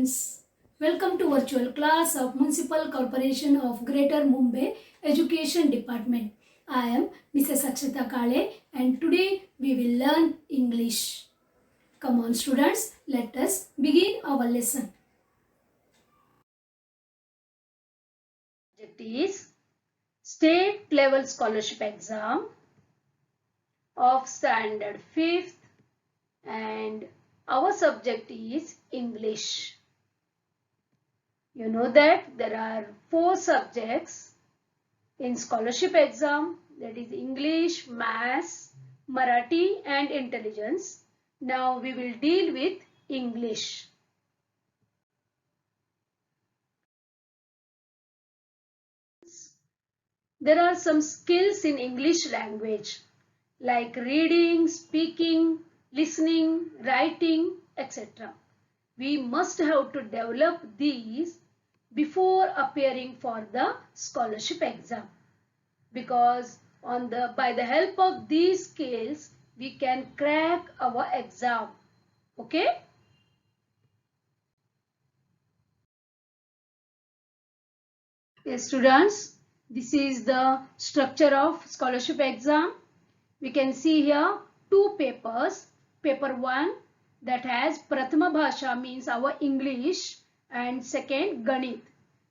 students, welcome to virtual class of Municipal Corporation of Greater Mumbai Education Department. I am Mrs. Akshita Kale and today we will learn English. Come on students, let us begin our lesson. Subject is State Level Scholarship Exam of Standard 5th and our subject is English. You know that there are 4 subjects in scholarship exam, that is English, Maths, Marathi and Intelligence. Now we will deal with English. There are some skills in English language like reading, speaking, listening, writing, etc. We must have to develop these before appearing for the scholarship exam, because by the help of these skills we can crack our exam. Okay? Yes, students, this is the structure of scholarship exam. We can see here 2 papers. Paper 1 that has Prathama Bhasha means our English and second Ganit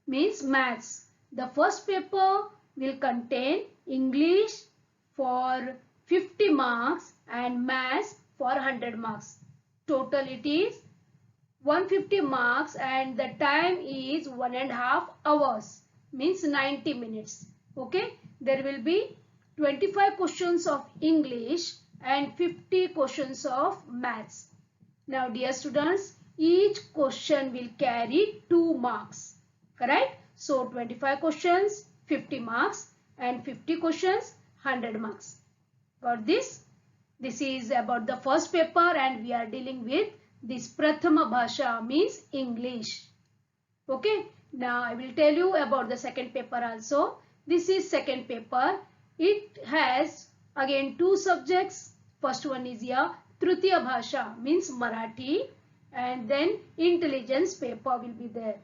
means Maths. The first paper will contain English for 50 marks and Maths for 100 marks. Total it is 150 marks and the time is 1.5 hours means 90 minutes. Okay, there will be 25 questions of English and 50 questions of Maths. Now dear students, each question will carry 2 marks. Correct? So 25 questions, 50 marks and 50 questions, 100 marks. Got this? This is about the first paper and we are dealing with this Prathama Bhasha means English. Okay? Now I will tell you about the second paper also. This is second paper. It has again 2 subjects. First one is here Tritiya Bhasha means Marathi and then intelligence paper will be there.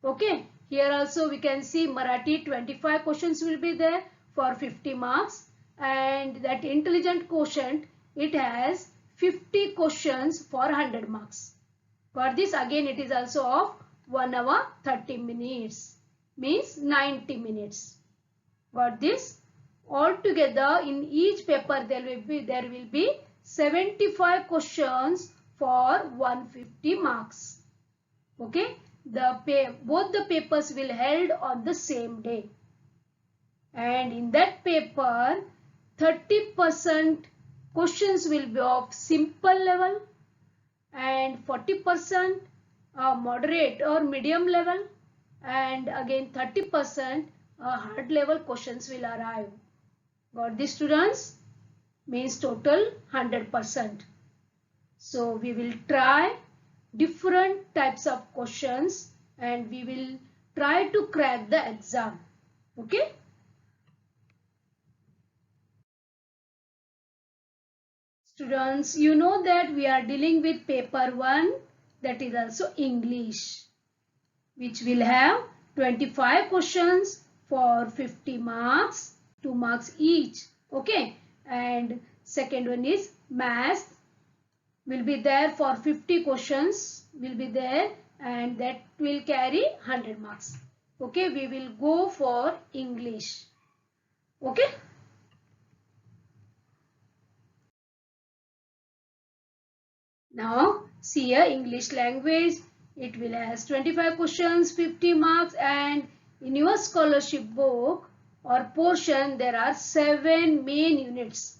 Okay, here also we can see Marathi 25 questions will be there for 50 marks and that intelligent quotient it has 50 questions for 100 marks. For this again it is also of 1 hour 30 minutes means 90 minutes. Got this? Altogether in each paper there will be 75 questions for 150 marks. Okay, both the papers will held on the same day, and in that paper 30% questions will be of simple level and 40% moderate or medium level, and again 30% hard level questions will arrive. Got this students? Means total 100%. So we will try different types of questions and we will try to crack the exam. Okay? Students, you know that we are dealing with paper 1, that is also English, which will have 25 questions for 50 marks, 2 marks each. Okay? And second one is Maths will be there for 50 questions will be there and that will carry 100 marks. Okay, we will go for English. Okay. Now see here English language, it will has 25 questions, 50 marks, and in your scholarship book or portion there are 7 main units.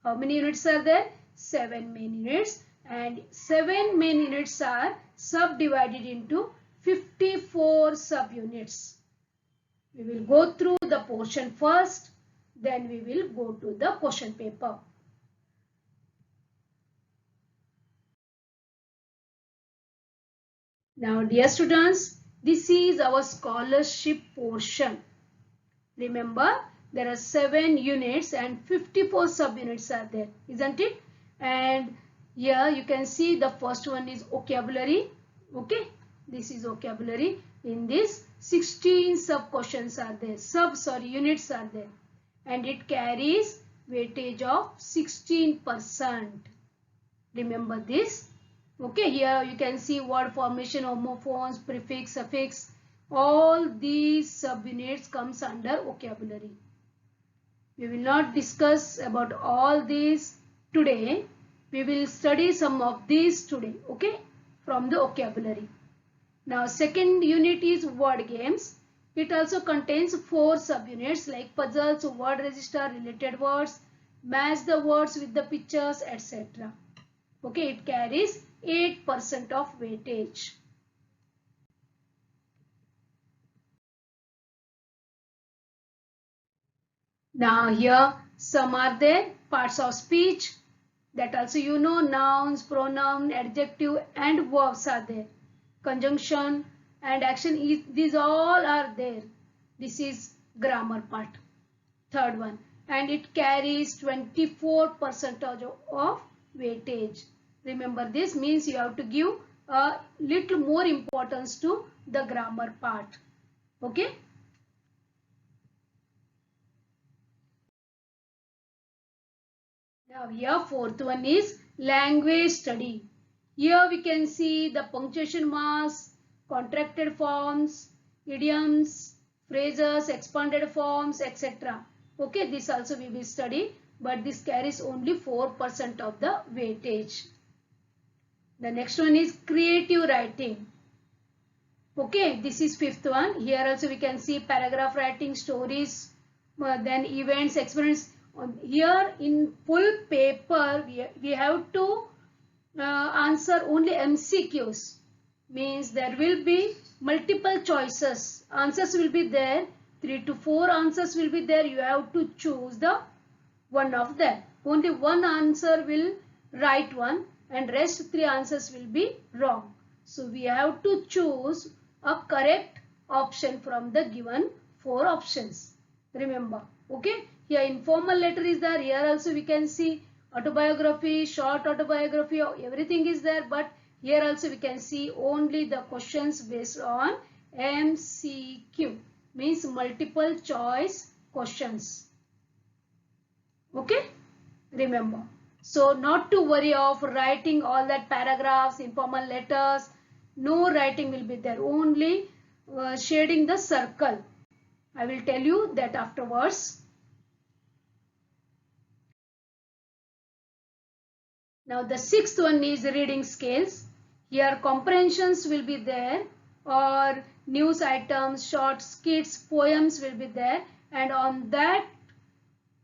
How many units are there? 7 main units, and 7 main units are subdivided into 54 subunits. We will go through the portion first, then we will go to the question paper. Now dear students, this is our scholarship portion. Remember, there are 7 units and 54 subunits are there, isn't it? And here you can see the first one is vocabulary. Okay, This is vocabulary. In this 16 sub questions are there. Units are there. And it carries weightage of 16%. Remember this. Okay, here you can see word formation, homophones, prefix, suffix. All these subunits comes under vocabulary. We will not discuss about all these today. We will study some of these today, okay, from the vocabulary. Now second unit is word games. It also contains 4 subunits like puzzles, word register, related words, match the words with the pictures, etc. Okay, it carries 8% of weightage. Now here some are there, parts of speech, that also you know, nouns, pronoun, adjective and verbs are there. Conjunction and action, these all are there. This is grammar part, third one, and it carries 24% of weightage. Remember, this means you have to give a little more importance to the grammar part. Okay. Now here fourth one is language study. Here we can see the punctuation marks, contracted forms, idioms, phrases, expanded forms, etc. Okay, this also we will study, but this carries only 4% of the weightage. The next one is creative writing. Okay, this is fifth one. Here also we can see paragraph writing, stories, then events, experiments. Here in full paper we have to answer only MCQs, means there will be multiple choices. Answers will be there, 3 to 4 answers will be there. You have to choose the one of them. Only one answer will right one and rest 3 answers will be wrong. So we have to choose a correct option from the given 4 options. Remember, okay. Here informal letter is there. Here also we can see autobiography, short autobiography, everything is there. But here also we can see only the questions based on MCQ, means multiple choice questions. Okay, remember. So not to worry of writing all that paragraphs, informal letters. No writing will be there. Only shading the circle. I will tell you that afterwards. Now the sixth one is reading scales. Here comprehensions will be there, or news items, short skits, poems will be there, and on that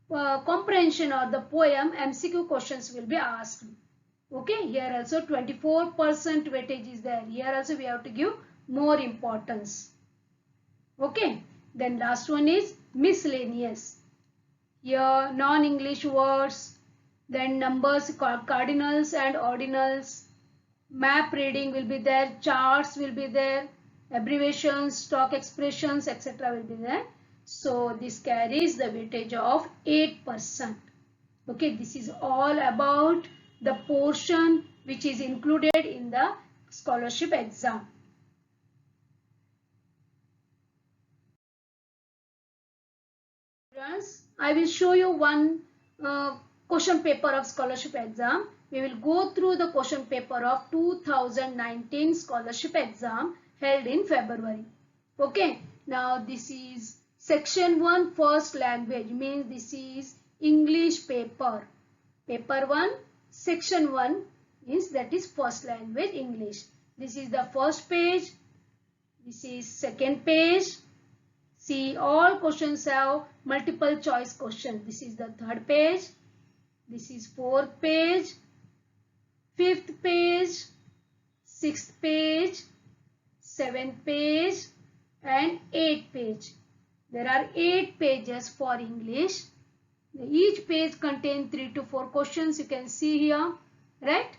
comprehension or the poem MCQ questions will be asked. Okay, here also 24% weightage is there. Here also we have to give more importance. Okay, then last one is miscellaneous. Here non-English words, then numbers, cardinals and ordinals, map reading will be there, charts will be there, abbreviations, stock expressions, etc. will be there. So this carries the weightage of 8%. Okay, this is all about the portion which is included in the scholarship exam. I will show you one question paper of scholarship exam. We will go through the question paper of 2019 scholarship exam held in February. Okay, now this is section 1 first language, means this is English paper. Paper 1 section 1 means that is first language English. This is the first page. This is second page. See, all questions have multiple choice question. This is the third page. This is fourth page, fifth page, sixth page, seventh page and eighth page. There are 8 pages for English. Each page contains 3 to 4 questions. You can see here, right?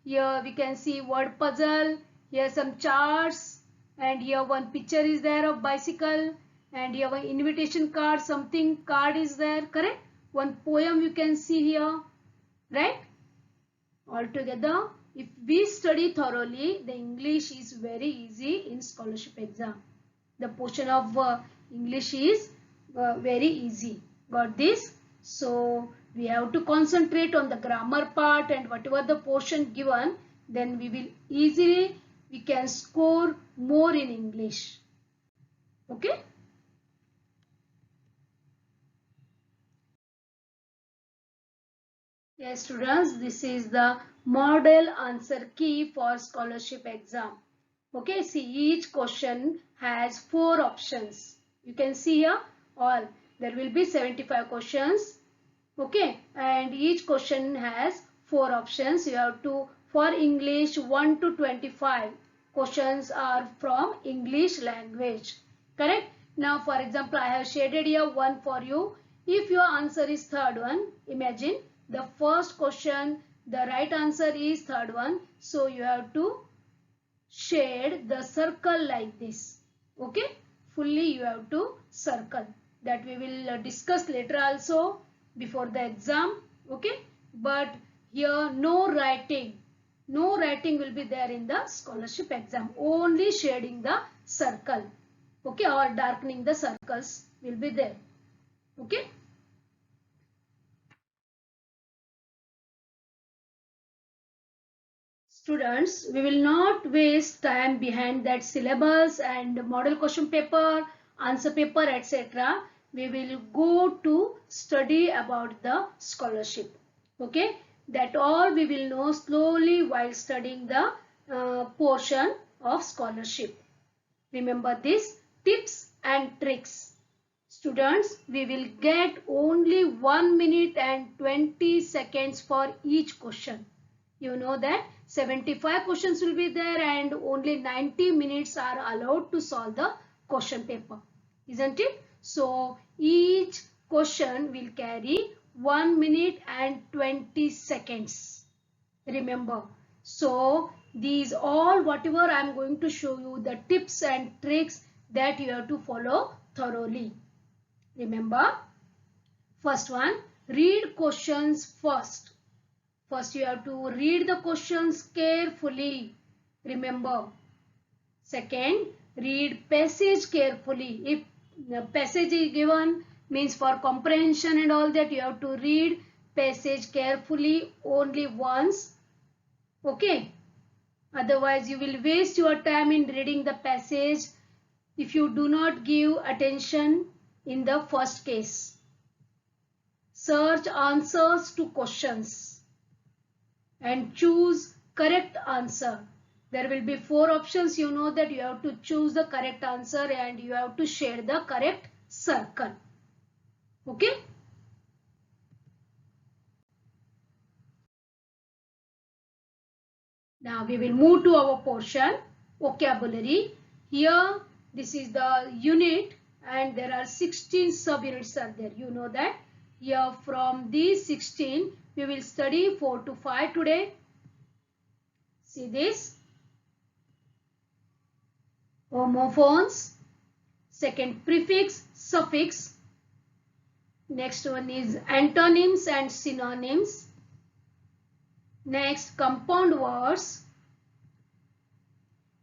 Here we can see word puzzle. Here some charts, and here one picture is there of bicycle. And you have an invitation card, something card is there, correct? One poem you can see here, right? Altogether if we study thoroughly, the English is very easy in scholarship exam. The portion of English is very easy. Got this? So we have to concentrate on the grammar part, and whatever the portion given, then we can score more in English. Okay? Yes, students, this is the model answer key for scholarship exam. Okay, see, each question has 4 options. You can see here all. There will be 75 questions. Okay, and each question has 4 options. You have to, for English 1 to 25 questions are from English language. Correct? Now, for example, I have shaded here one for you. If your answer is third one, imagine the first question, the right answer is third one. So you have to shade the circle like this. Okay, fully you have to circle. That we will discuss later also before the exam. Okay, but here no writing will be there in the scholarship exam, only shading the circle. Okay, or darkening the circles will be there. Okay. Students, we will not waste time behind that syllabus and model question paper, answer paper, etc. We will go to study about the scholarship. Okay, that all we will know slowly while studying the portion of scholarship. Remember this tips and tricks. Students, we will get only 1 minute and 20 seconds for each question. You know that 75 questions will be there and only 90 minutes are allowed to solve the question paper. Isn't it? So each question will carry 1 minute and 20 seconds. Remember. So these all whatever I am going to show you, the tips and tricks that you have to follow thoroughly. Remember. First one, read questions first. First you have to read the questions carefully. Remember. Second, read passage carefully. If the passage is given, means for comprehension and all that, you have to read passage carefully only once. Okay. Otherwise you will waste your time in reading the passage if you do not give attention in the first case. Search answers to questions and choose correct answer. There will be 4 options. You know that you have to choose the correct answer and you have to share the correct circle. Okay. Now we will move to our portion, vocabulary. Here this is the unit and there are 16 sub-units are there. You know that. Here from these 16 we will study 4 to 5 today. See this. Homophones. Second, prefix, suffix. Next one is antonyms and synonyms. Next, compound words.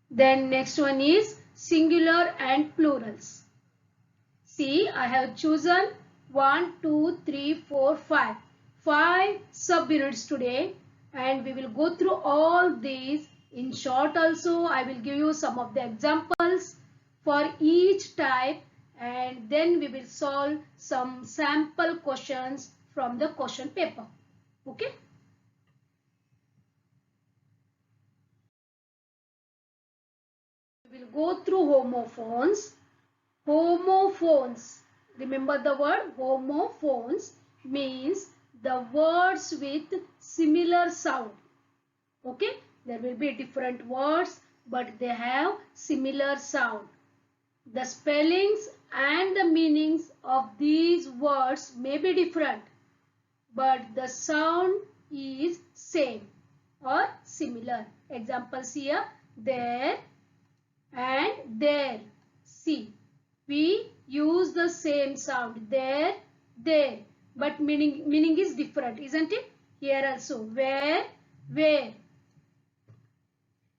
Then next one is singular and plurals. See, I have chosen 1, 2, 3, 4, 5. 5 sub-units today and we will go through all these. In short also, I will give you some of the examples for each type and then we will solve some sample questions from the question paper. Okay. We will go through homophones. Homophones. Remember the word homophones means the words with similar sound. Okay. There will be different words but they have similar sound. The spellings and the meanings of these words may be different but the sound is same or similar. Examples here, there and there. See, we use the same sound, there, there, but meaning is different, isn't it? Here also, where,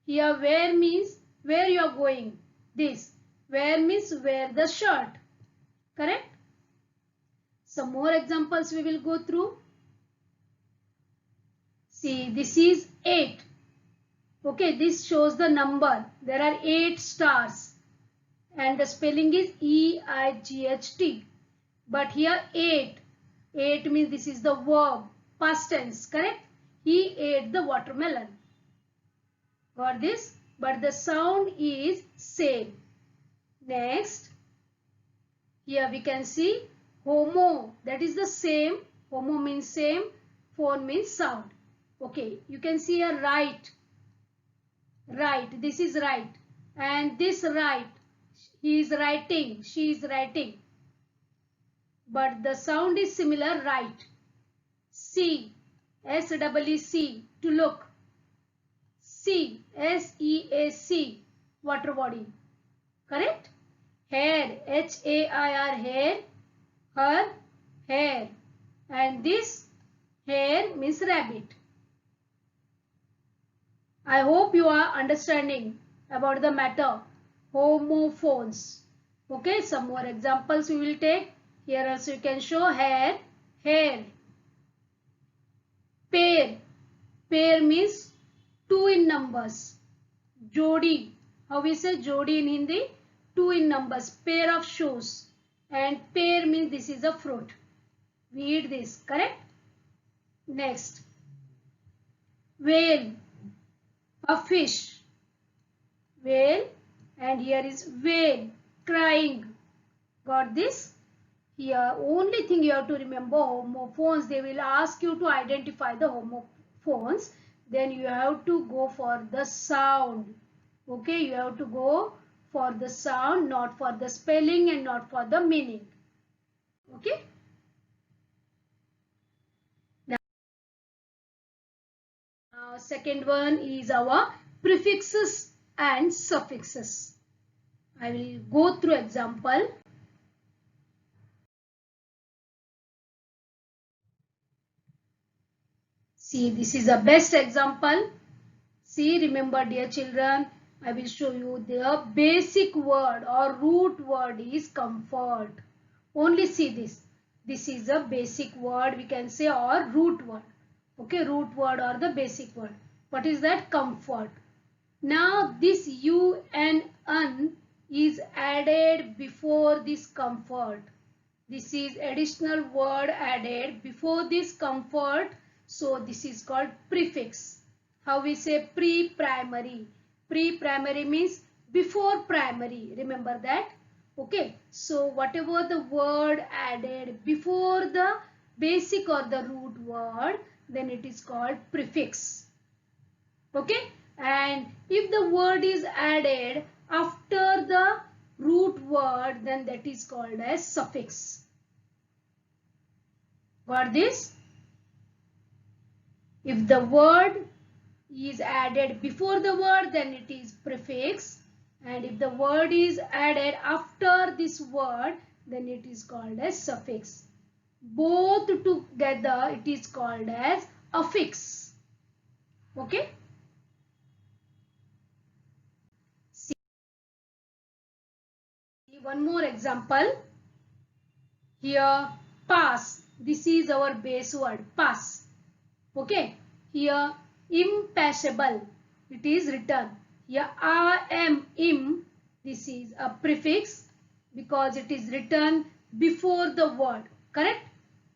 Here wear means where you are going. This. Wear means wear the shirt. Correct? Some more examples we will go through. See, this is 8. Okay, this shows the number. There are 8 stars. And the spelling is E-I-G-H-T. But here 8. 8 means this is the verb. Past tense. Correct? He ate the watermelon. Got this? But the sound is same. Next. Here we can see homo. That is the same. Homo means same. Phone means sound. Okay. You can see a right. Right. This is right. And this right. He is writing. She is writing. But the sound is similar. Right. See. S-E-E-C. To look. See. S-E-A-C. Water body. Correct? Hair. H-A-I-R. Hair. Her. Hair. And this hair means rabbit. I hope you are understanding about the matter. Homophones. Okay, some more examples we will take. Here also you can show hair, hair. Pair. Pair means 2 in numbers. Jodi. How we say Jodi in Hindi? 2 in numbers. Pair of shoes. And pear means this is a fruit. We eat this. Correct? Next. Whale. A fish. Whale. And here is whale. Crying. Got this? Here only thing you have to remember homophones. They will ask you to identify the homophones. Then you have to go for the sound. Okay, you have to go for the sound, not for the spelling and not for the meaning. Okay. Now second one is our prefixes and suffixes. I will go through example. See, this is a best example. See, remember dear children, I will show you the basic word or root word is comfort. Only see this. This is a basic word we can say or root word. Okay, root word or the basic word. What is that? Comfort. Now this U and un is added before this comfort. This is additional word added before this comfort. So this is called prefix. How we say pre-primary. Pre-primary means before primary. Remember that? Okay. So whatever the word added before the basic or the root word, then it is called prefix. Okay. And if the word is added after the root word, then that is called as suffix. Got this? If the word is added before the word, then it is prefix. And if the word is added after this word, then it is called as suffix. Both together, it is called as affix. Okay? See one more example. Here, pass. This is our base word, pass. Okay. Here, impassable. It is written. Here, I am, im. This is a prefix because it is written before the word. Correct?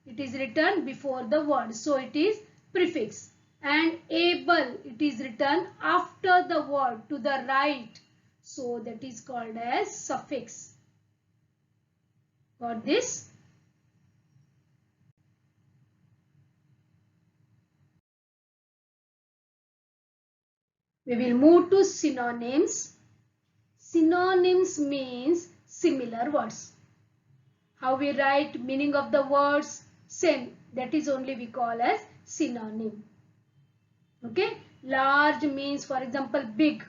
It is written before the word. So, it is prefix. And able. It is written after the word to the right. So, that is called as suffix. Got this? We will move to synonyms. Synonyms means similar words. How we write meaning of the words? Same. That is only we call as synonym. Okay. Large means, for example, big.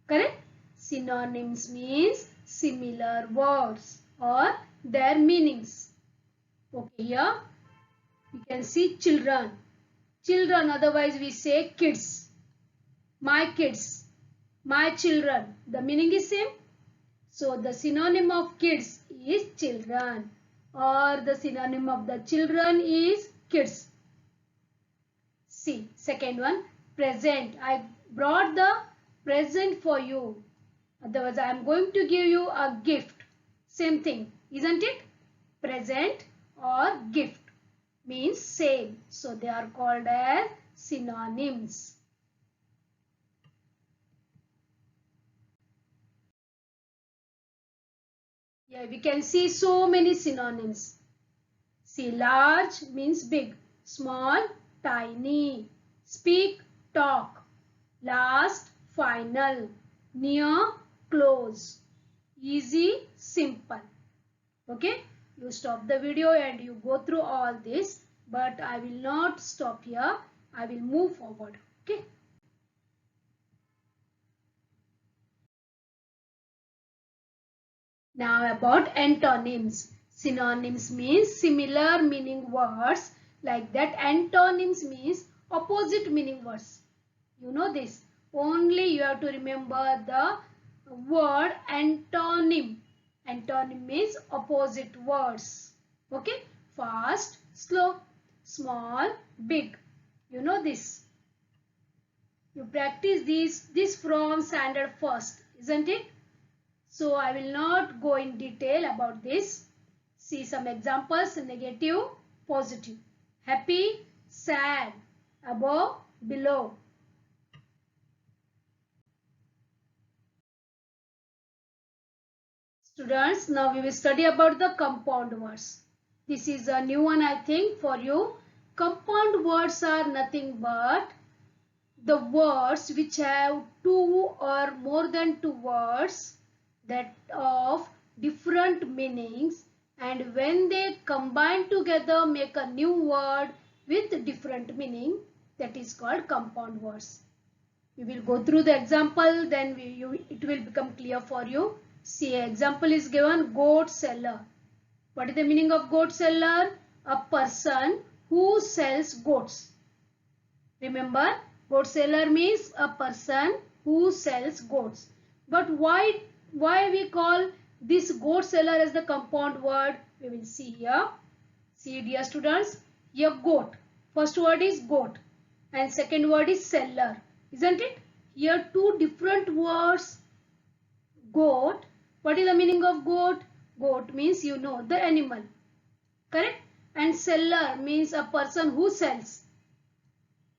Correct? Synonyms means similar words or their meanings. Okay. Here you can see children. Children, otherwise we say kids. My kids. My children. The meaning is same. So the synonym of kids is children, or the synonym of the children is kids. See, second one, present. I brought the present for you. Otherwise, I am going to give you a gift. Same thing, isn't it? Present or gift means same. So they are called as synonyms. Yeah, we can see so many synonyms. See, large means big, small, tiny, speak, talk, last, final, near, close, easy, simple. Okay, you stop the video and you go through all this, but I will not stop here. I will move forward. Okay. Now about antonyms. Synonyms means similar meaning words. Like that, antonyms means opposite meaning words. You know this. Only you have to remember the word antonym. Antonym means opposite words. Okay. Fast, slow, small, big. You know this. You practice this from standard first, isn't it? So I will not go in detail about this. See some examples: negative, positive, happy, sad, above, below. Students, now we will study about the compound words. This is a new one, I think, for you. Compound words are nothing but the words which have two or more than two words that of different meanings, and when they combine together make a new word with different meaning, that is called compound words. We will go through the example, then it will become clear for you. See, example is given: goat seller. What is the meaning of goat seller? A person who sells goats. Remember, goat seller means a person who sells goats. But why we call this goat seller as the compound word? We will see here. See, dear students, here goat. First word is goat and second word is seller. Isn't it? Here two different words. Goat. What is the meaning of goat? Goat means you know the animal. Correct? And seller means a person who sells.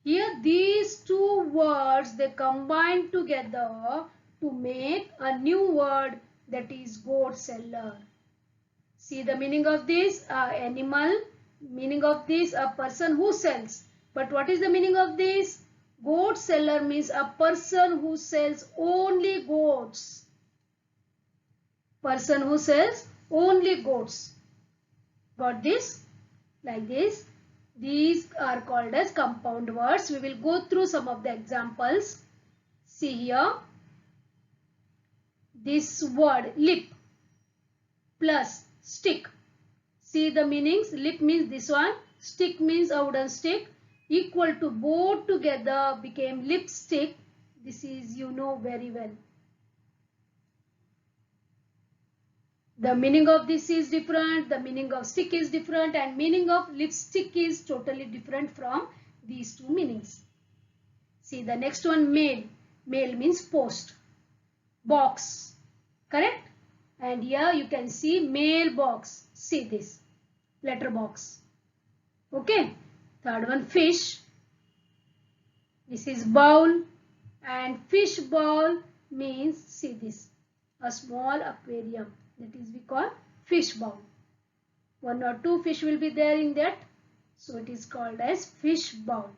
Here these two words, they combine together to make a new word, that is goat seller. See the meaning of this? Animal. Meaning of this, a person who sells. But what is the meaning of this? Goat seller means a person who sells only goats. Person who sells only goats. Got this? Like this. These are called as compound words. We will go through some of the examples. See here. This word lip plus stick. See the meanings. Lip means this one. Stick means a wooden stick. Equal to both together became lipstick. This is you know very well. The meaning of this is different, the meaning of stick is different, and meaning of lipstick is totally different from these two meanings. See the next one, mail. Mail means post. Box. Correct? And here you can see mailbox. See this. Letter box. Okay. Third one, fish. This is bowl. And fish bowl means, see this, a small aquarium. That is we call fish bowl. One or two fish will be there in that. So it is called as fish bowl.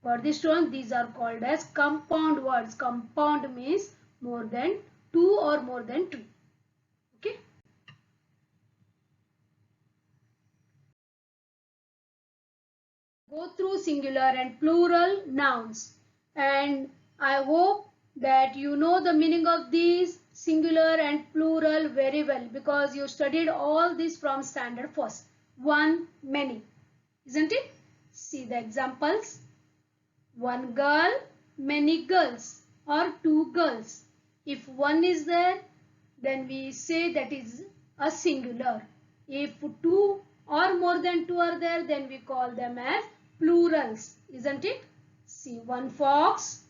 For this one, these are called as compound words. Compound means more than two or more than two. Okay. Go through singular and plural nouns. And I hope that you know the meaning of these singular and plural very well, because you studied all this from standard first. One, many. Isn't it? See the examples. One girl, many girls. or 2 girls. If one is there, then we say that is a singular. If 2 or more than 2 are there, then we call them as plurals, isn't it? See, 1 fox,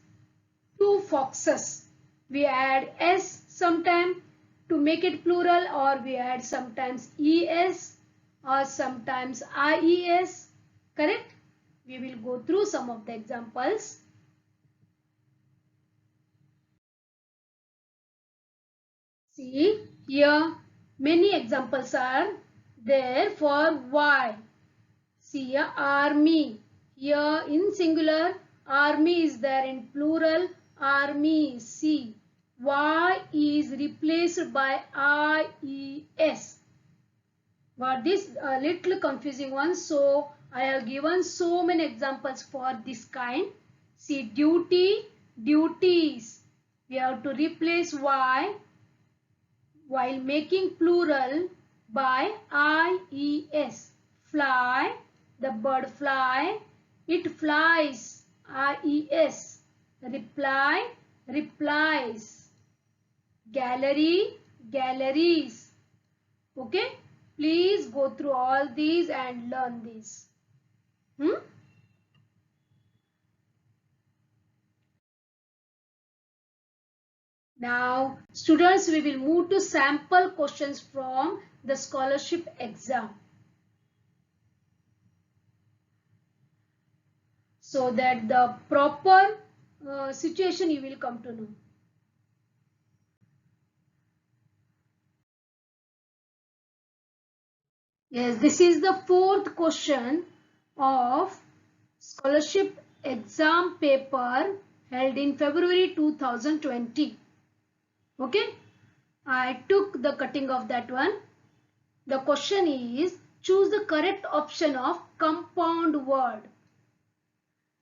2 foxes. We add s sometime to make it plural, or we add sometimes es or sometimes ies. Correct? We will go through some of the examples. See, here many examples are there for Y. See here, army. Here in singular, army is there. In plural, army. See, Y is replaced by IES. Got this a little confusing one. So I have given so many examples for this kind. See, duty, duties. We have to replace Y while making plural by IES. Fly, the bird fly, it flies, IES. Reply, replies. Gallery, galleries. Okay, please go through all these and learn this. Now, students, we will move to sample questions from the scholarship exam, so that the proper situation you will come to know. Yes, this is the 4th question of scholarship exam paper held in February 2020. Okay, I took the cutting of that one. The question is, choose the correct option of compound word.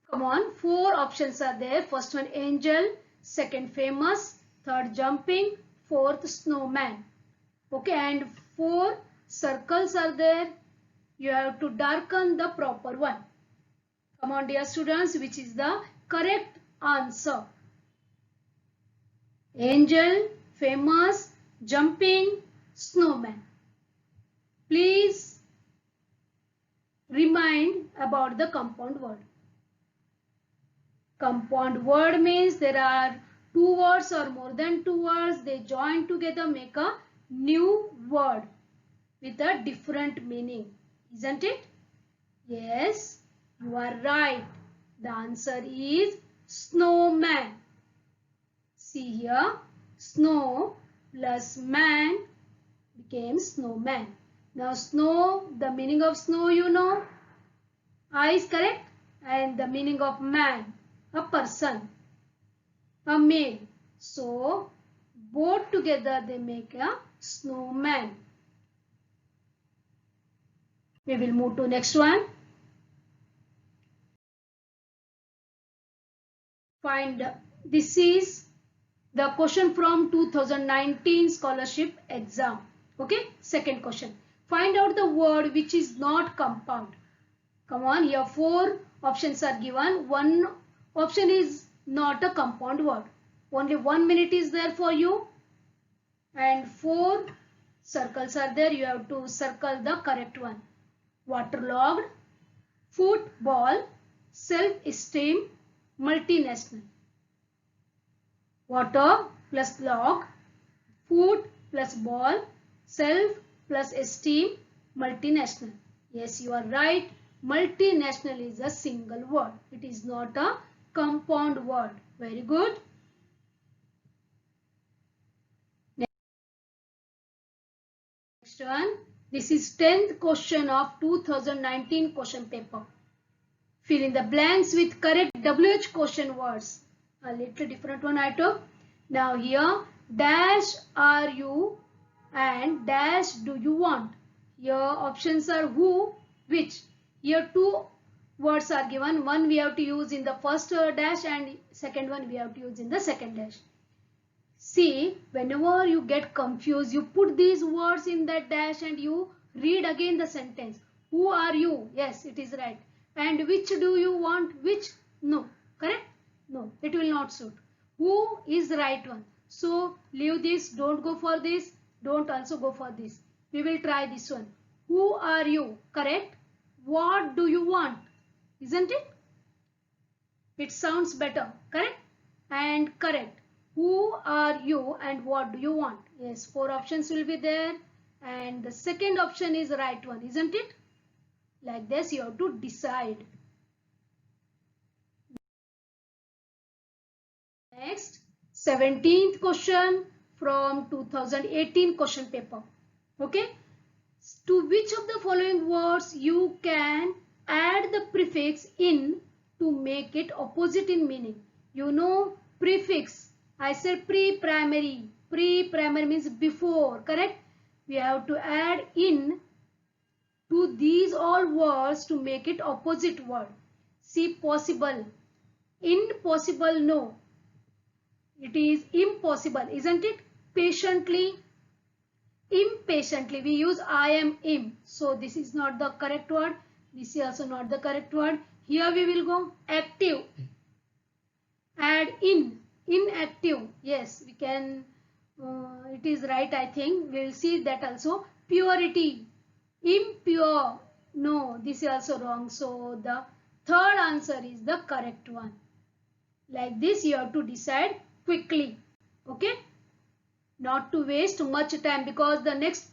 Come on, 4 options are there. First one, angel. Second, famous. Third, jumping. Fourth, snowman. Okay, and 4 circles are there. You have to darken the proper one. Come on, dear students, which is the correct answer? Angel, famous, jumping, snowman. Please remind about the compound word. Compound word means there are 2 words or more than 2 words. They join together, make a new word with a different meaning. Isn't it? Yes, you are right. The answer is snowman. See here, snow plus man became snowman. Now snow, the meaning of snow you know. I is correct. And the meaning of man, a person, a male. So both together they make a snowman. We will move to next one. This is the question from 2019 scholarship exam. Okay, second question. Find out the word which is not compound. Come on, here 4 options are given. One option is not a compound word. Only 1 minute is there for you. And 4 circles are there. You have to circle the correct one. Waterlogged, football, self-esteem, multinational. Water plus log, food plus ball, self plus esteem, multinational. Yes, you are right. Multinational is a single word. It is not a compound word. Very good. Next one. This is 10th question of 2019 question paper. Fill in the blanks with correct WH question words. A little different one I took. Now here, dash are you and dash do you want. Here options are who, which. Here 2 words are given. One we have to use in the first dash and second one we have to use in the second dash. See, whenever you get confused, you put these words in that dash and you read again the sentence. Who are you? Yes, it is right. And which do you want? Which? No. Correct? No, it will not suit. Who is right one? So leave this, don't go for this, don't also go for this. We will try this one. Who are you? Correct. What do you want? Isn't it? It sounds better. Correct? And correct. Who are you and what do you want? Yes, 4 options will be there. And the second option is the right one, isn't it? Like this, you have to decide. Next, 17th question from 2018 question paper. Okay. To which of the following words you can add the prefix in to make it opposite in meaning? You know prefix. I said pre-primary. Pre-primary means before. Correct? We have to add in to these all words to make it opposite word. See possible. Impossible, no. It is impossible, isn't it? Patiently, impatiently. We use I am im. So this is not the correct word. This is also not the correct word. Here we will go active. Add in. Inactive. Yes, we can. It is right, I think. We will see that also. Purity. Impure. No, this is also wrong. So the third answer is the correct one. Like this, you have to decide quickly. Okay. Not to waste much time, because the next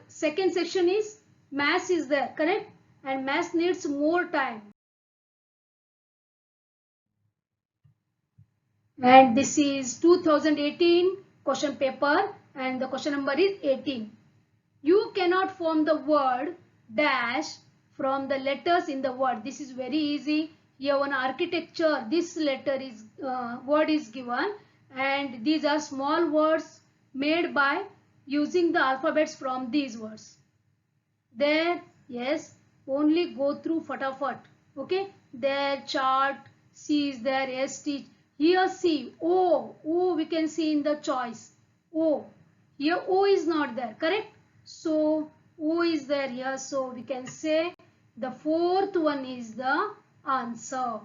second section is maths is there, correct? And maths needs more time. And this is 2018 question paper and the question number is 18. You cannot form the word dash from the letters in the word. This is very easy. Here one architecture, this letter is word is given, and these are small words made by using the alphabets from these words. There, yes, only go through fatafat. Okay, there chart, C is there, S, T. Here C, O we can see in the choice. O. Here O is not there, correct? So O is there here. So we can say the fourth one is the answer.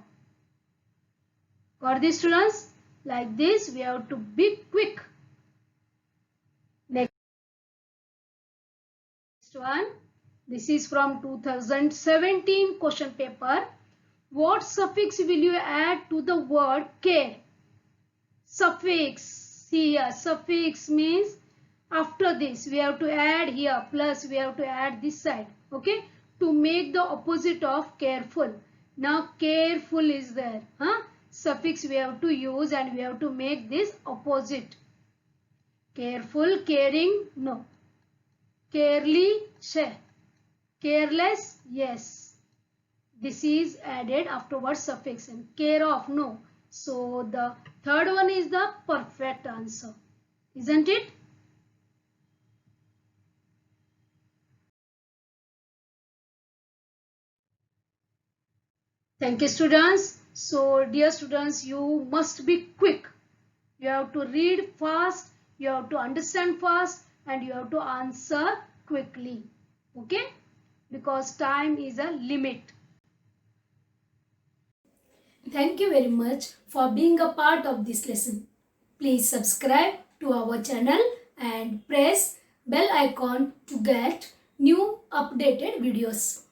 Got this, students? Like this, we have to be quick. Next one. This is from 2017 question paper. What suffix will you add to the word care? Suffix. See here, suffix means after this we have to add here, plus we have to add this side. Okay, to make the opposite of careful. Now careful is there. Suffix we have to use and we have to make this opposite. Careful, caring, no. Carely, careless, yes. This is added afterwards suffix. And care of, no. So the third one is the perfect answer, isn't it? Thank you, students. So dear students, you must be quick. You have to read fast, you have to understand fast, and you have to answer quickly. Okay? Because time is a limit. Thank you very much for being a part of this lesson. Please subscribe to our channel and press bell icon to get new updated videos.